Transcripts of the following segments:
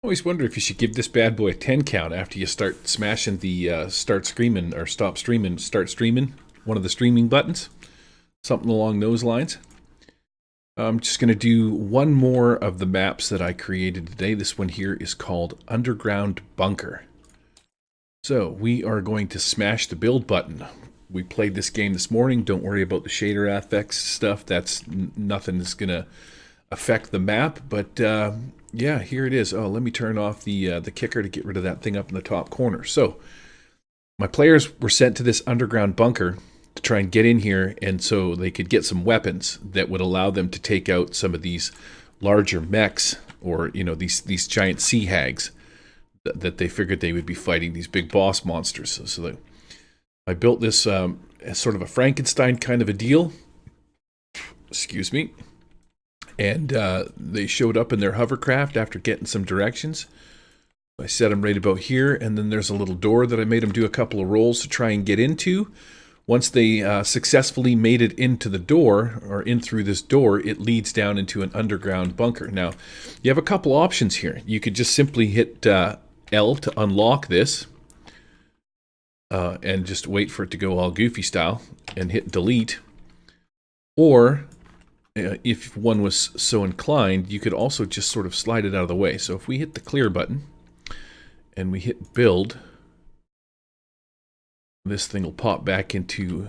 Always wonder if you should give this bad boy a 10 count after you start smashing the start screaming or stop streaming, start streaming, one of the streaming buttons. Something along those lines. I'm just going to do one more of the maps that I created today. This one here is called Underground Bunker. So we are going to smash the build button. We played this game this morning. Don't worry about the shader effects stuff. That's nothing that's going to affect the map. But yeah, here it is. Oh, let me turn off the kicker to get rid of that thing up in the top corner. So my players were sent to this underground bunker to try and get in here, and so they could get some weapons that would allow them to take out some of these larger mechs, or these giant sea hags that they figured they would be fighting, these big boss monsters. So I built this as sort of a Frankenstein kind of a deal. Excuse me. And they showed up in their hovercraft after getting some directions. I set them right about here, and then there's a little door that I made them do a couple of rolls to try and get into. Once they successfully made it into the door, or in through this door, it leads down into an underground bunker. Now, you have a couple options here. You could just simply hit L to unlock this, and just wait for it to go all goofy style, and hit delete. Or, if one was so inclined, you could also just sort of slide it out of the way. So if we hit the clear button, and we hit build, this thing will pop back into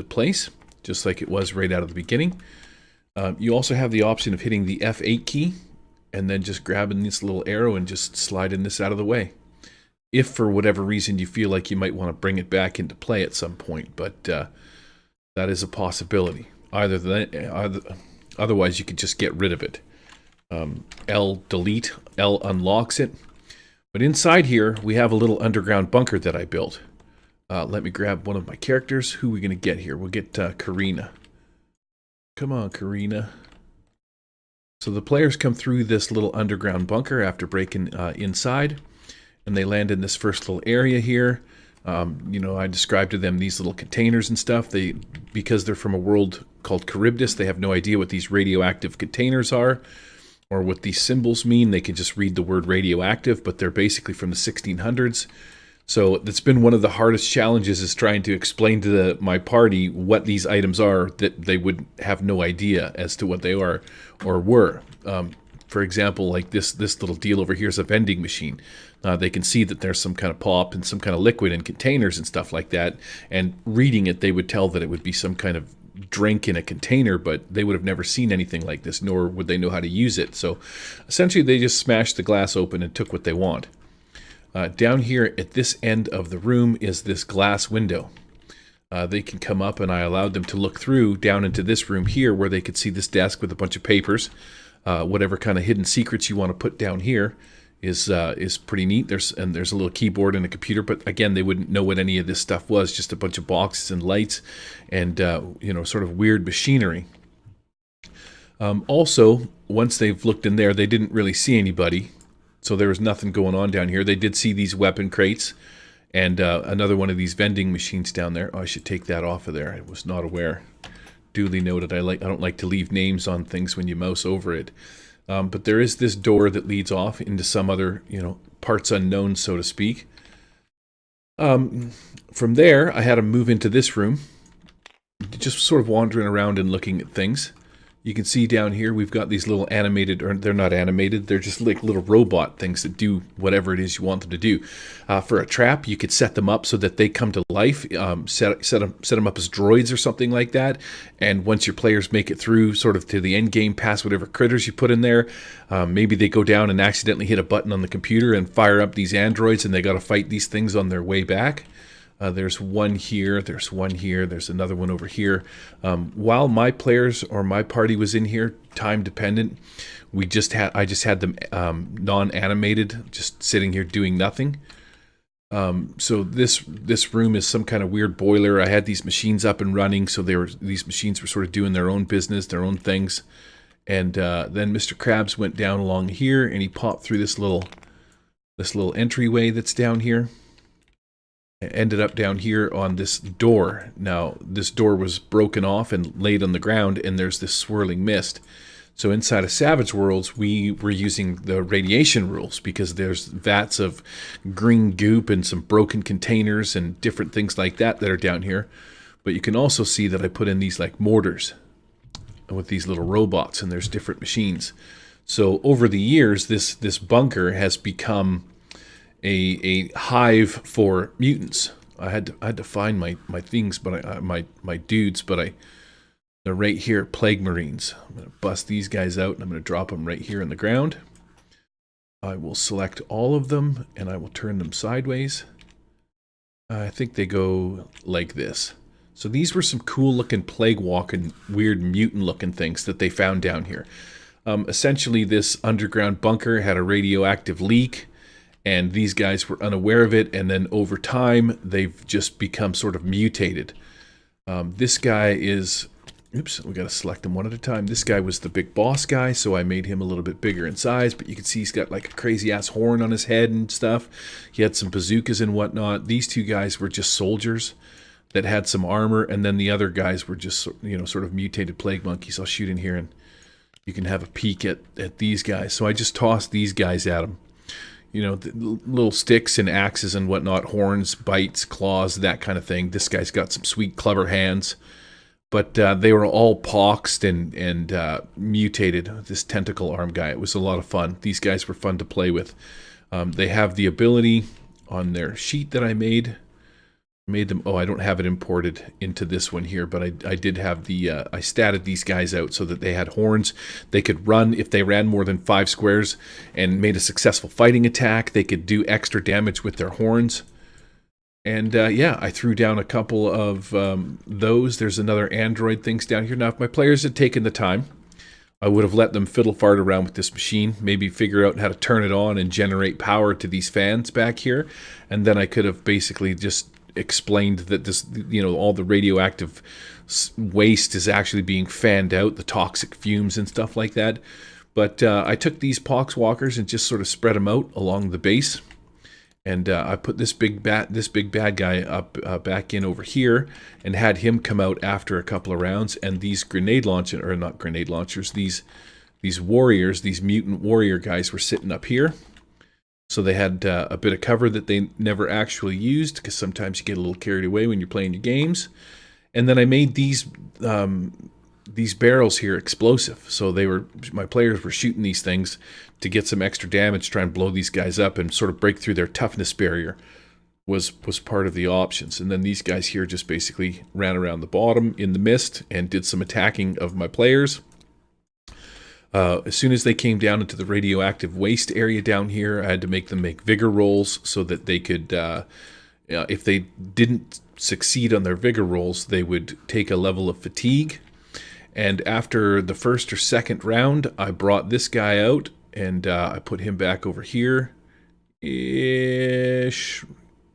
place, just like it was right out of the beginning. You also have the option of hitting the F8 key, and then just grabbing this little arrow and just sliding this out of the way. If for whatever reason you feel like you might want to bring it back into play at some point, but that is a possibility. Otherwise, you could just get rid of it. L delete, L unlocks it. But inside here, we have a little underground bunker that I built. Let me grab one of my characters. Who are we going to get here? We'll get Karina. Come on, Karina. So the players come through this little underground bunker after breaking inside, and they land in this first little area here. I described to them these little containers and stuff. Because they're from a world called Charybdis, they have no idea what these radioactive containers are or what these symbols mean. They can just read the word radioactive, but they're basically from the 1600s. So that's been one of the hardest challenges, is trying to explain to my party what these items are that they would have no idea as to what they are or were. For example, like this little deal over here is a vending machine. They can see that there's some kind of pop and some kind of liquid in containers and stuff like that. And reading it, they would tell that it would be some kind of drink in a container, but they would have never seen anything like this, nor would they know how to use it. So essentially, they just smashed the glass open and took what they want. Down here at this end of the room is this glass window. They can come up, and I allowed them to look through down into this room here, where they could see this desk with a bunch of papers. Whatever kind of hidden secrets you want to put down here is pretty neat. There's a little keyboard and a computer, but again, they wouldn't know what any of this stuff was. Just a bunch of boxes and lights, and sort of weird machinery. Also, once they've looked in there, they didn't really see anybody. So there was nothing going on down here. They did see these weapon crates and another one of these vending machines down there. Oh, I should take that off of there. I was not aware. Duly noted. I don't like to leave names on things when you mouse over it. But there is this door that leads off into some other, parts unknown, so to speak. From there, I had them move into this room, just sort of wandering around and looking at things. You can see down here we've got these little animated, or they're not animated, they're just like little robot things that do whatever it is you want them to do. For a trap, you could set them up so that they come to life, set them up as droids or something like that, and once your players make it through sort of to the end game, past whatever critters you put in there, maybe they go down and accidentally hit a button on the computer and fire up these androids, and they got to fight these things on their way back. There's one here, there's one here, there's another one over here. While my players or my party was in here, time dependent, I just had them non-animated, just sitting here doing nothing. So this room is some kind of weird boiler. I had these machines up and running, so these machines were sort of doing their own business, their own things. And then Mr. Krabs went down along here, and he popped through this little entryway that's down here. ended up down here on this door. Now, this door was broken off and laid on the ground, and there's this swirling mist. So inside of Savage Worlds, we were using the radiation rules because there's vats of green goop and some broken containers and different things like that that are down here. But you can also see that I put in these like mortars with these little robots, and there's different machines. So over the years, this bunker has become a hive for mutants. I had to find my things, but my dudes, but they're right here, Plague Marines. I'm going to bust these guys out, and I'm going to drop them right here in the ground. I will select all of them, and I will turn them sideways. I think they go like this. So these were some cool-looking plague-walking, weird mutant-looking things that they found down here. Essentially, this underground bunker had a radioactive leak, and these guys were unaware of it, and then over time, they've just become sort of mutated. This guy is... Oops, we got to select him one at a time. This guy was the big boss guy, so I made him a little bit bigger in size, but you can see he's got like a crazy-ass horn on his head and stuff. He had some bazookas and whatnot. These two guys were just soldiers that had some armor, and then the other guys were just, you know, sort of mutated plague monkeys. I'll shoot in here, and you can have a peek at these guys. So I just tossed these guys at them. You know, the little sticks and axes and whatnot, horns, bites, claws, that kind of thing. This guy's got some sweet, clever hands. But they were all poxed and mutated, this tentacle arm guy. It was a lot of fun. These guys were fun to play with. They have the ability on their sheet that I made them. Oh, I don't have it imported into this one here, but I did have the... I statted these guys out so that they had horns. They could run. If they ran more than 5 squares and made a successful fighting attack, they could do extra damage with their horns. And yeah, I threw down a couple of those. There's another android things down here. Now, if my players had taken the time, I would have let them fiddle fart around with this machine, maybe figure out how to turn it on and generate power to these fans back here. And then I could have basically just explained that this, you know, all the radioactive waste is actually being fanned out, the toxic fumes and stuff like that. But I took these poxwalkers and just sort of spread them out along the base. And I put this big bad guy up back in over here, and had him come out after a couple of rounds. And these grenade launchers, or not grenade launchers, these warriors, these mutant warrior guys, were sitting up here. So they had a bit of cover that they never actually used, because sometimes you get a little carried away when you're playing your games. And then I made these barrels here explosive. So my players were shooting these things to get some extra damage, try and blow these guys up and sort of break through their toughness barrier was part of the options. And then these guys here just basically ran around the bottom in the mist and did some attacking of my players. As soon as they came down into the radioactive waste area down here, I had to make them make vigor rolls so that they could, if they didn't succeed on their vigor rolls, they would take a level of fatigue. And after the first or second round, I brought this guy out, and I put him back over here-ish,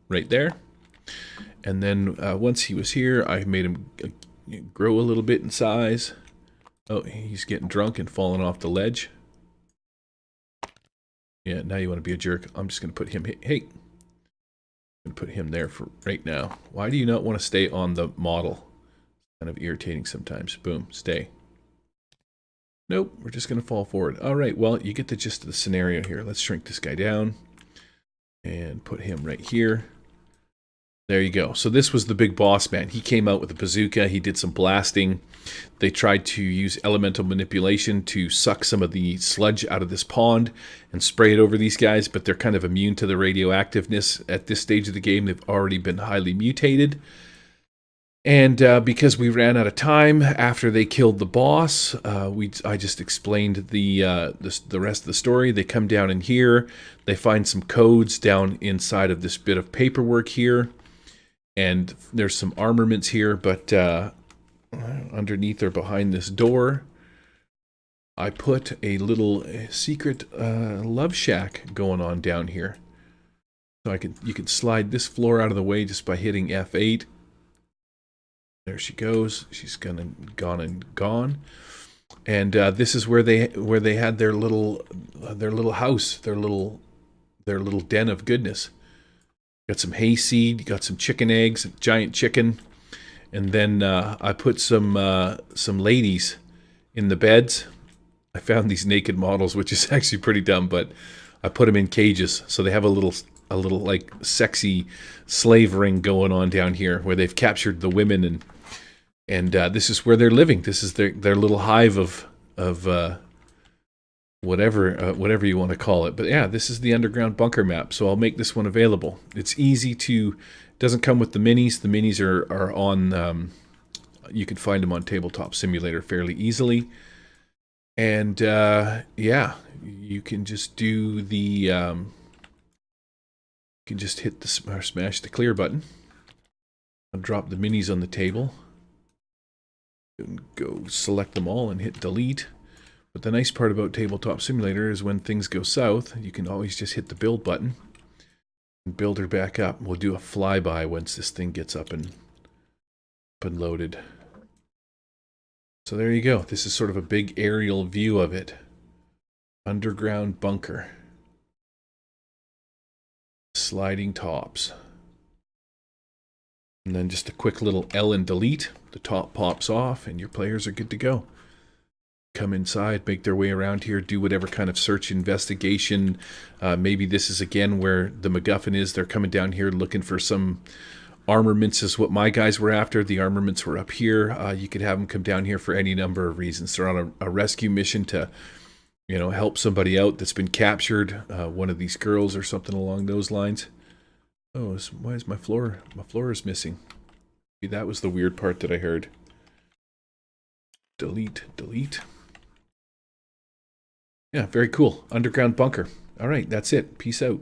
right there. And then once he was here, I made him grow a little bit in size. Oh, he's getting drunk and falling off the ledge. Yeah, now you want to be a jerk. I'm just going to put him... Hey! I'm going to put him there for right now. Why do you not want to stay on the model? Kind of irritating sometimes. Boom, stay. Nope, we're just going to fall forward. All right, well, you get the gist of the scenario here. Let's shrink this guy down and put him right here. There you go. So this was the big boss man. He came out with a bazooka. He did some blasting. They tried to use elemental manipulation to suck some of the sludge out of this pond and spray it over these guys, but they're kind of immune to the radioactiveness at this stage of the game. They've already been highly mutated. And because we ran out of time after they killed the boss, I just explained the rest of the story. They come down in here. They find some codes down inside of this bit of paperwork here. And there's some armaments here, but underneath or behind this door, I put a little secret love shack going on down here. So you can slide this floor out of the way just by hitting F8. There she goes. She's gone and gone. And this is where they had their little house, their little den of goodness. Got some hayseed, got some chicken eggs, a giant chicken, and then I put some ladies in the beds. I found these naked models, which is actually pretty dumb, but I put them in cages, so they have a little like sexy slave ring going on down here, where they've captured the women, and this is where they're living. This is their little hive of whatever you want to call it. But yeah, this is the underground bunker map, so I'll make this one available. It's easy to, doesn't come with the minis. The minis are on, you can find them on Tabletop Simulator fairly easily. And yeah, you can just do the, you can just hit the, or smash the clear button. I'll drop the minis on the table. And go select them all and hit delete. But the nice part about Tabletop Simulator is when things go south, you can always just hit the build button and build her back up. We'll do a flyby once this thing gets up and loaded. So there you go. This is sort of a big aerial view of it. Underground bunker. Sliding tops. And then just a quick little L and delete. The top pops off and your players are good to go. Come inside, make their way around here, do whatever kind of search investigation. Maybe this is again where the MacGuffin is. They're coming down here looking for some armaments, is what my guys were after. The armaments were up here. You could have them come down here for any number of reasons. They're on a rescue mission to, you know, help somebody out that's been captured. One of these girls or something along those lines. Oh, why is my floor? My floor is missing. Maybe that was the weird part that I heard. Delete, delete. Yeah, very cool. Underground bunker. All right, that's it. Peace out.